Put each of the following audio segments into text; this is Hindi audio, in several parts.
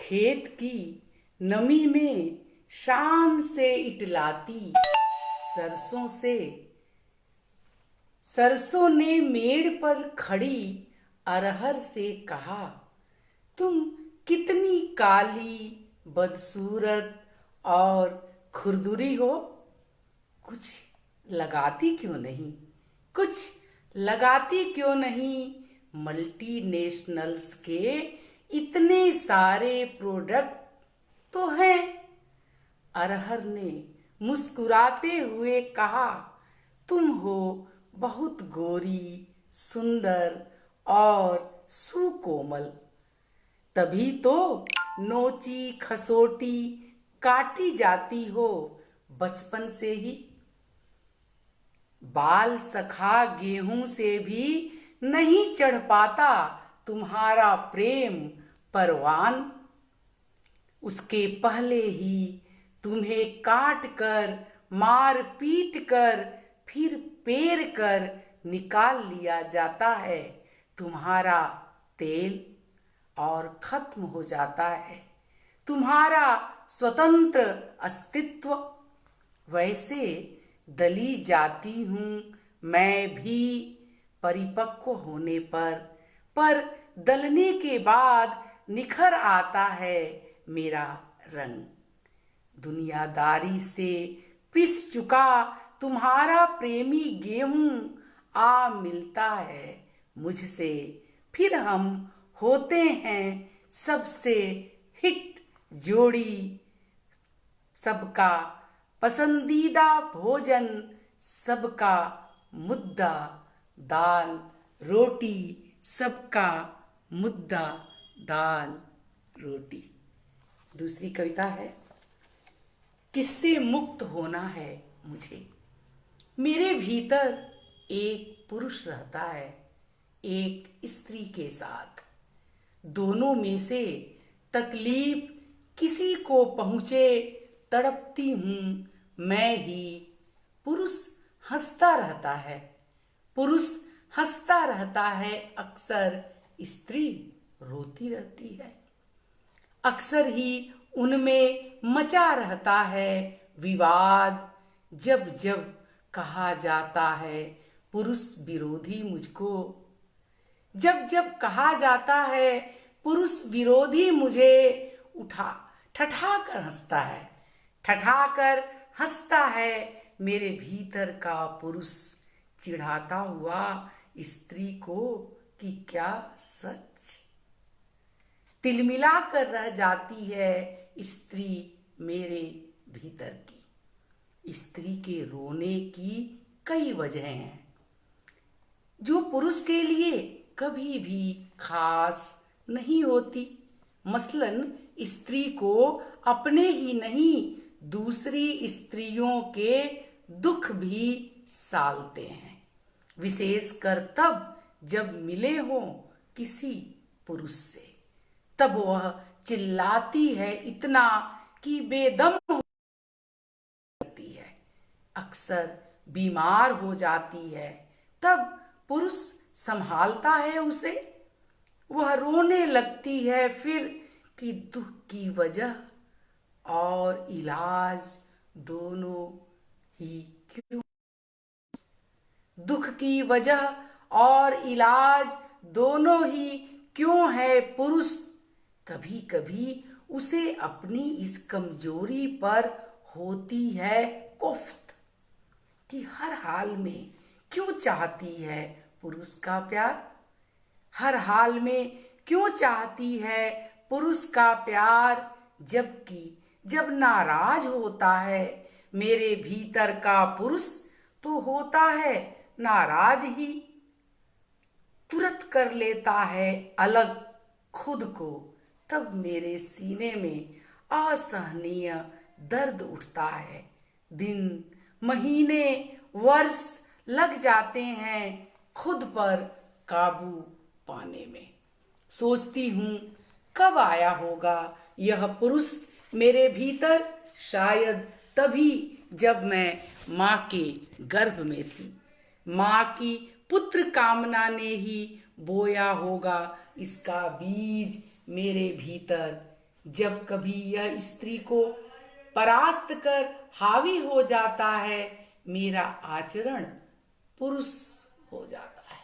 खेत की नमी में शान से इटलाती सरसों से सरसों ने मेड़ पर खड़ी अरहर से कहा, तुम कितनी काली, बदसूरत और खुरदुरी हो। कुछ लगाती क्यों नहीं, कुछ लगाती क्यों नहीं। मल्टीनेशनल्स के इतने सारे प्रोडक्ट तो हैं। अरहर ने मुस्कुराते हुए कहा, तुम हो बहुत गोरी, सुंदर और सुकोमल, तभी तो नोची खसोटी काटी जाती हो बचपन से ही। बाल सखा गेहूं से भी नहीं चढ़ पाता तुम्हारा प्रेम परवान। उसके पहले ही तुम्हें काट कर, मार पीट कर, फिर पेर कर निकाल लिया जाता है तुम्हारा तेल, और खत्म हो जाता है तुम्हारा स्वतंत्र अस्तित्व। वैसे दली जाती हूँ मैं भी परिपक्व होने पर दलने के बाद निखर आता है मेरा रंग। दुनियादारी से पिस चुका तुम्हारा प्रेमी गेहूं आ मिलता है मुझसे, फिर हम होते हैं सबसे हिट जोड़ी। सबका पसंदीदा भोजन, सबका मुद्दा दाल रोटी, सबका मुद्दा दाल रोटी। दूसरी कविता है, किससे मुक्त होना है मुझे। मेरे भीतर एक पुरुष रहता है एक स्त्री के साथ। दोनों में से तकलीफ किसी को पहुंचे तड़पती हूं मैं ही। पुरुष हंसता रहता है, पुरुष हंसता रहता है, अक्सर स्त्री रोती रहती है। अक्सर ही उनमें मचा रहता है विवाद। जब जब कहा जाता है पुरुष विरोधी मुझको, जब जब कहा जाता है पुरुष विरोधी मुझे, उठा ठठा कर हंसता है, ठठा कर हंसता है मेरे भीतर का पुरुष, चिढ़ाता हुआ स्त्री को कि क्या सच। तिलमिला कर रह जाती है स्त्री मेरे भीतर की। स्त्री के रोने की कई वजह हैं जो पुरुष के लिए कभी भी खास नहीं होती। मसलन स्त्री को अपने ही नहीं दूसरी स्त्रियों के दुख भी सालते हैं, विशेषकर तब जब मिले हों किसी पुरुष से। तब वह चिल्लाती है इतना कि बेदम होती है, अक्सर बीमार हो जाती है। तब पुरुष संभालता है उसे, वह रोने लगती है फिर कि दुख की वजह और इलाज दोनों ही क्यों। दुख की वजह और इलाज दोनों ही क्यों है पुरुष। कभी कभी उसे अपनी इस कमजोरी पर होती है कुफ्त कि हर हाल में क्यों चाहती है पुरुष का प्यार। हर हाल में क्यों चाहती है पुरुष का प्यार, जबकि जब नाराज होता है मेरे भीतर का पुरुष तो होता है नाराज ही। तुरंत कर लेता है अलग खुद को, तब मेरे सीने में असहनीय दर्द उठता है। दिन महीने वर्ष लग जाते हैं खुद पर काबू पाने में। सोचती हूँ कब आया होगा यह पुरुष मेरे भीतर, शायद तभी जब मैं माँ के गर्भ में थी। माँ की पुत्र कामना ने ही बोया होगा इसका बीज मेरे भीतर। जब कभी यह स्त्री को परास्त कर हावी हो जाता है, मेरा आचरण पुरुष हो जाता है।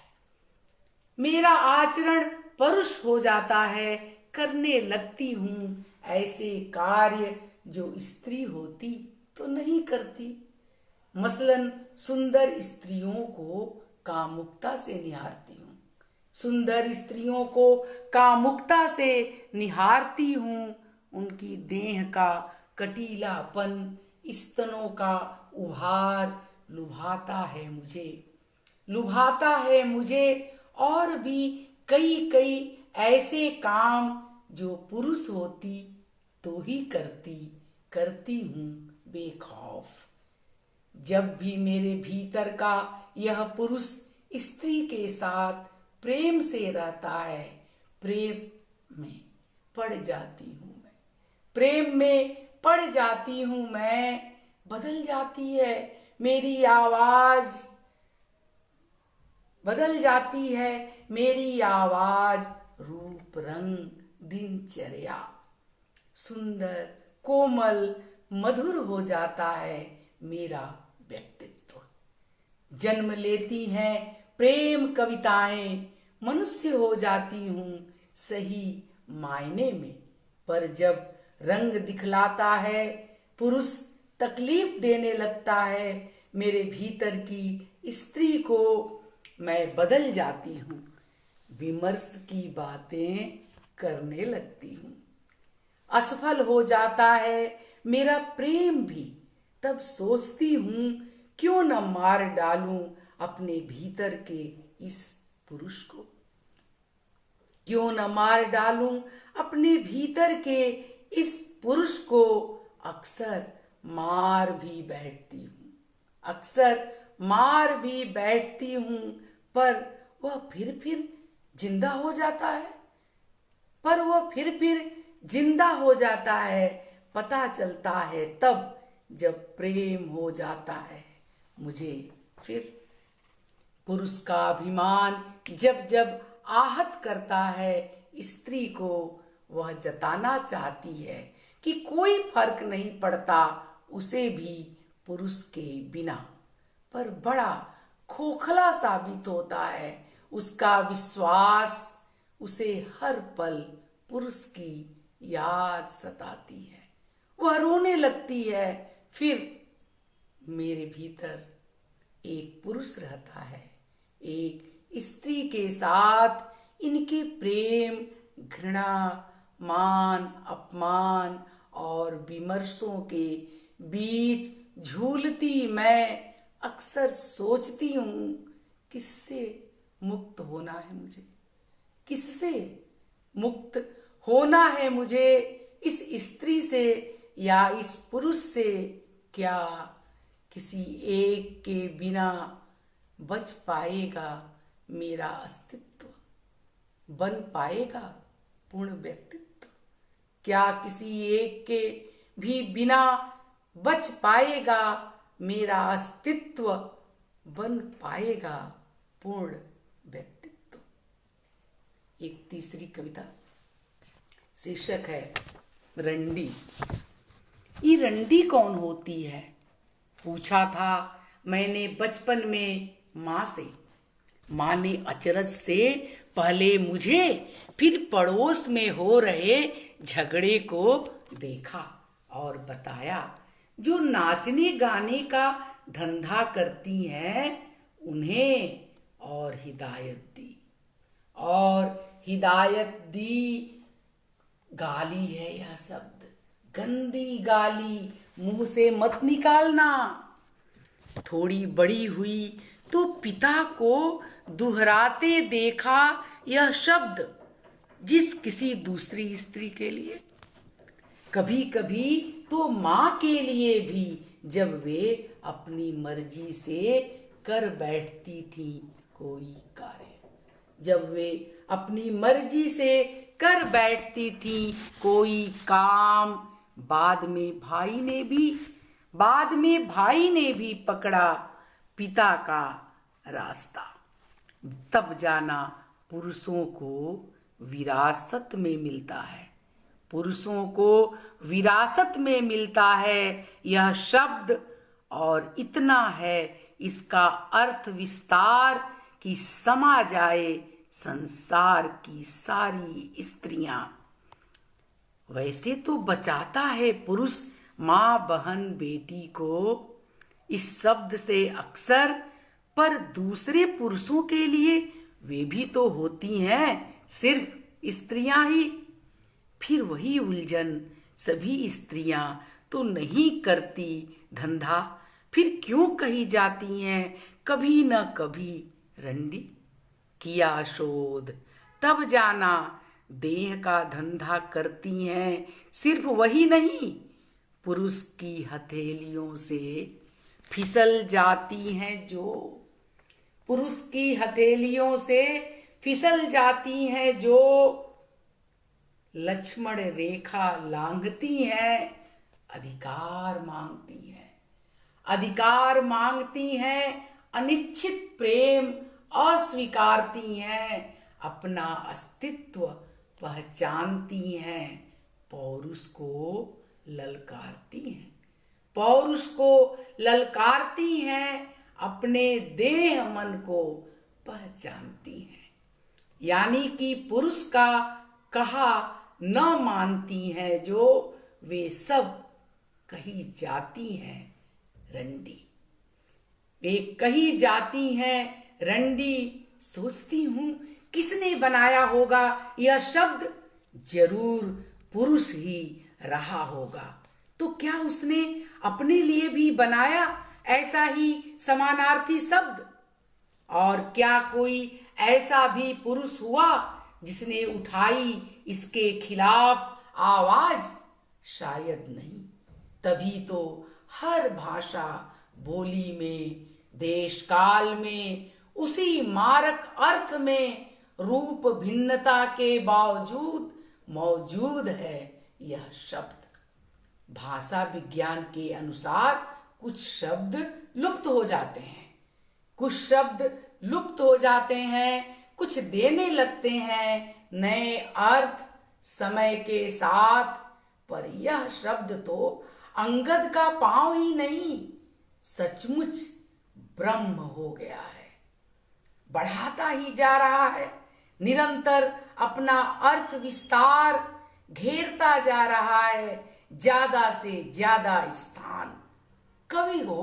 मेरा आचरण परुष हो जाता है, करने लगती हूँ ऐसे कार्य जो स्त्री होती तो नहीं करती। मसलन सुंदर स्त्रियों को कामुकता से निहारती हूँ, सुंदर स्त्रियों को कामुकता से निहारती हूँ। उनकी देह का कटीलापन, स्तनों का उभार लुभाता है मुझे, लुभाता है मुझे। और भी कई कई ऐसे काम जो पुरुष होती तो ही करती हूँ बेखौफ। जब भी मेरे भीतर का यह पुरुष स्त्री के साथ प्रेम से रहता है, प्रेम में पड़ जाती हूँ मैं, प्रेम में पड़ जाती हूँ मैं। बदल जाती है मेरी आवाज, बदल जाती है मेरी आवाज, रूप रंग दिनचर्या सुंदर कोमल मधुर हो जाता है मेरा व्यक्तित्व। जन्म लेती हैं प्रेम कविताएं, मनुष्य हो जाती हूँ सही मायने में। पर जब रंग दिखलाता है पुरुष, तकलीफ देने लगता है मेरे भीतर की स्त्री को, मैं बदल जाती हूँ, विमर्श की बातें करने लगती हूँ। असफल हो जाता है मेरा प्रेम भी, तब सोचती हूँ क्यों न मार डालूं अपने भीतर के इस पुरुष को, क्यों न मार डालूं अपने भीतर के इस पुरुष को। अक्सर मार भी बैठती हूँ, अक्सर मार भी बैठती हूँ, पर वह फिर जिंदा हो जाता है, पर वह फिर जिंदा हो जाता है। पता चलता है तब जब प्रेम हो जाता है मुझे फिर। पुरुष का अभिमान जब जब आहत करता है स्त्री को, वह जताना चाहती है कि कोई फर्क नहीं पड़ता उसे भी पुरुष के बिना, पर बड़ा खोखला साबित होता है उसका विश्वास। उसे हर पल पुरुष की याद सताती है, वह रोने लगती है। फिर मेरे भीतर एक पुरुष रहता है, एक स्त्री के साथ इनके प्रेम, घृणा, मान, अपमान और विमर्शों के बीच झूलती मैं अक्सर सोचती हूँ किससे मुक्त होना है मुझे, किससे मुक्त होना है मुझे, इस स्त्री से या इस पुरुष से। क्या किसी एक के बिना बच पाएगा मेरा अस्तित्व, बन पाएगा पूर्ण व्यक्तित्व? क्या किसी एक के भी बिना बच पाएगा मेरा अस्तित्व, बन पाएगा पूर्ण व्यक्तित्व? एक तीसरी कविता, शीर्षक है रंडी। ये रंडी कौन होती है, पूछा था मैंने बचपन में माँ से। माँ ने अचरज से पहले मुझे, फिर पड़ोस में हो रहे झगड़े को देखा और बताया, जो नाचने गाने का धंधा करती हैं उन्हें और हिदायत दी, और हिदायत दी। गाली है यह शब्द, गंदी गाली, मुंह से मत निकालना। थोड़ी बड़ी हुई तो पिता को दोहराते देखा यह शब्द जिस किसी दूसरी स्त्री के लिए, कभी कभी तो माँ के लिए भी, जब वे अपनी मर्जी से कर बैठती थी कोई कार्य, जब वे अपनी मर्जी से कर बैठती थी कोई काम। बाद में भाई ने भी पकड़ा पिता का रास्ता, तब जाना पुरुषों को विरासत में मिलता है, पुरुषों को विरासत में मिलता है यह शब्द, और इतना है इसका अर्थ विस्तार कि समा जाए संसार की सारी स्त्रियां। वैसे तो बचाता है पुरुष माँ बहन बेटी को इस शब्द से अक्सर, पर दूसरे पुरुषों के लिए वे भी तो होती हैं सिर्फ स्त्रियां ही। फिर वही उलझन, सभी स्त्रियां तो नहीं करती धंधा, फिर क्यों कही जाती हैं कभी न कभी रंडी। किया शोध तब जाना देह का धंधा करती हैं सिर्फ वही नहीं, पुरुष की हथेलियों से फिसल जाती हैं जो, पुरुष की हथेलियों से फिसल जाती हैं जो, लक्ष्मण रेखा लांघती हैं, अधिकार मांगती हैं, अधिकार मांगती हैं, अनिश्चित प्रेम अस्वीकारती हैं, अपना अस्तित्व पहचानती हैं, पौरुष को ललकारती हैं, पौरुष को ललकारती हैं, अपने देह मन को पहचानती हैं। यानी कि पुरुष का कहा न मानती हैं जो, वे सब कही जाती हैं रंडी, वे कही जाती हैं रंडी। सोचती हूँ किसने बनाया होगा यह शब्द, जरूर पुरुष ही रहा होगा। तो क्या उसने अपने लिए भी बनाया ऐसा ही समानार्थी शब्द? और क्या कोई ऐसा भी पुरुष हुआ जिसने उठाई इसके खिलाफ आवाज? शायद नहीं। तभी तो हर भाषा बोली में, देश काल में, उसी मारक अर्थ में, रूप भिन्नता के बावजूद मौजूद है यह शब्द। भाषा विज्ञान के अनुसार कुछ शब्द लुप्त हो जाते हैं, कुछ शब्द लुप्त हो जाते हैं, कुछ देने लगते हैं नए अर्थ समय के साथ। पर यह शब्द तो अंगद का पांव ही नहीं, सचमुच ब्रह्म हो गया है, बढ़ाता ही जा रहा है, निरंतर अपना अर्थ विस्तार घेरता जा रहा है, ज्यादा से ज्यादा स्थान। कवि हो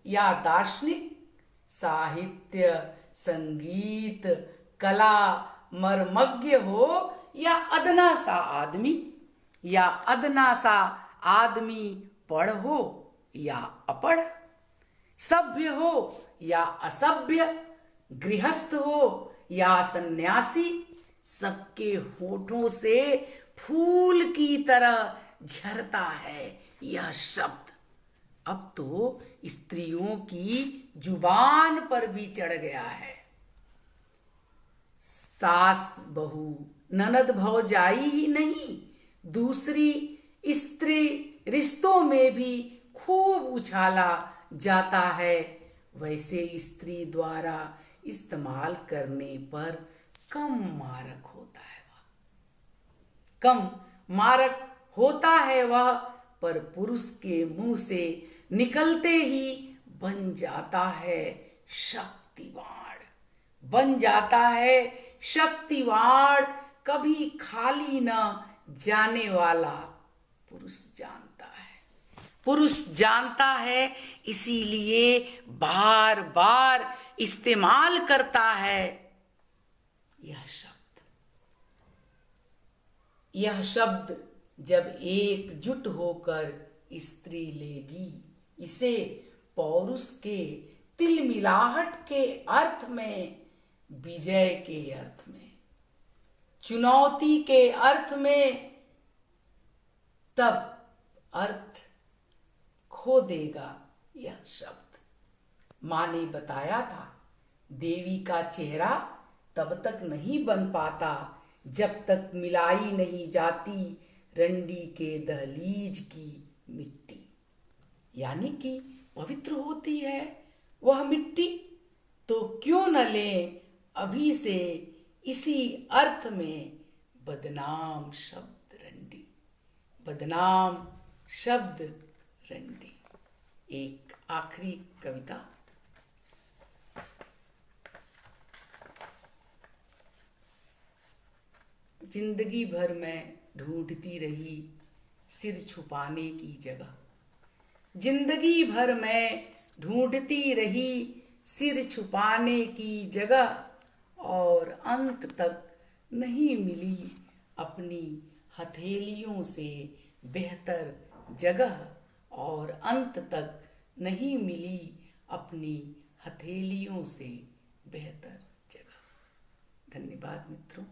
या दार्शनिक, साहित्य, संगीत, कला, मर्मज्ञ हो या अदना सा आदमी, या अदना सा आदमी पढ़ हो या अपढ़, सभ्य हो या असभ्य, गृहस्थ हो या सन्यासी, सबके होठों से फूल की तरह झरता है यह शब्द। अब तो स्त्रियों की जुबान पर भी चढ़ गया है। सास बहू ननद भौजाई ही नहीं, दूसरी स्त्री रिश्तों में भी खूब उछाला जाता है। वैसे स्त्री द्वारा इस्तेमाल करने पर कम मारक होता है वह, कम मारक होता है वह, पर पुरुष के मुंह से निकलते ही बन जाता है शक्तिवाण, बन जाता है शक्तिवाण। कभी खाली न जाने वाला पुरुष जानता है, पुरुष जानता है, इसीलिए बार बार इस्तेमाल करता है यह शब्द। यह शब्द जब एकजुट होकर स्त्री लेगी, इसे पौरुष के तिलमिलाहट के अर्थ में, विजय के अर्थ में, चुनौती के अर्थ में, तब अर्थ खो देगा यह शब्द। माँ ने बताया था, देवी का चेहरा तब तक नहीं बन पाता जब तक मिलाई नहीं जाती रंडी के दहलीज की मिट्टी। यानी कि पवित्र होती है वह मिट्टी, तो क्यों न लें अभी से इसी अर्थ में बदनाम शब्द रंडी। बदनाम शब्द रंडे। एक आखिरी कविता। जिंदगी भर मैं ढूंढती रही सिर छुपाने की जगह। जिंदगी भर मैं ढूंढती रही सिर छुपाने की जगह, और अंत तक नहीं मिली अपनी हथेलियों से बेहतर जगह, और अंत तक नहीं मिली अपनी हथेलियों से बेहतर जगह। धन्यवाद मित्रों।